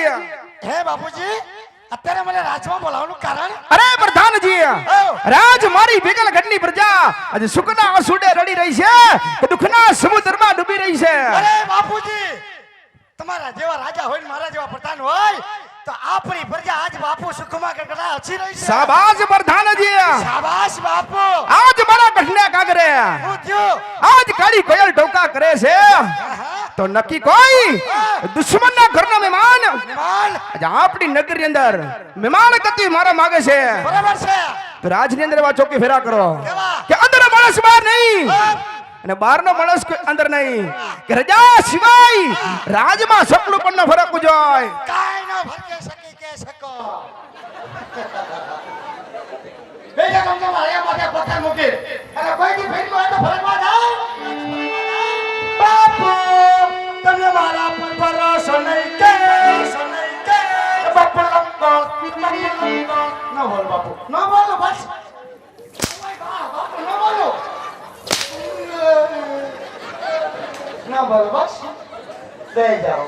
પ્રધાનજી હે બાપુજી અત્યારે મને રાજમાં બોલાવવાનું કારણ અરે પ્રધાનજી રાજ મારી ભેગલગઢની પ્રજા આજે સુખના આંસુડે રડી રહી છે કે દુઃખના સમુદ્રમાં ડૂબી રહી છે અરે બાપુજી તમારા જેવા રાજા હોય ને મારા જેવા પ્રધાન હોય તો આપણી પ્રજા આજ બાપુ સુખમાં ગગડા હસી રહી છે શાબાશ પ્રધાનજી શાબાશ બાપુ આજ મારા ગઢના કાગરે હું થયું આજ કાળી કોયલ ટોકા કરે છે તો નક્કી કોઈ દુશ્મનના ઘરના મહેમાન માલ આજે આપણી નગરની અંદર મહેમાન ગતિ મારા માંગે છે બરાબર છે તો રાજની અંદર એવા ચોકી ફેરા કરો કેવા? કે અંદર માણસ બહાર નહીં અને બહારનો માણસ કોઈ અંદર નહીં કે રજા સિવાય રાજમાં સપનું પણ ન ફરકવું જોઈએ કાઈ ન ભરકે સકી કે શકો બેજા તમને મારે માથે પથ્થર મૂકી અને કોઈથી ફેરવું હોય તો ફરકવા જાવ બાપુ તમને મારા પર ભરોસો નહીં કે બાપુ લંકો ન બોલ બાપુ ન બોલો બસ બાપુ ન બોલો ન બોલો બસ બે જાઓ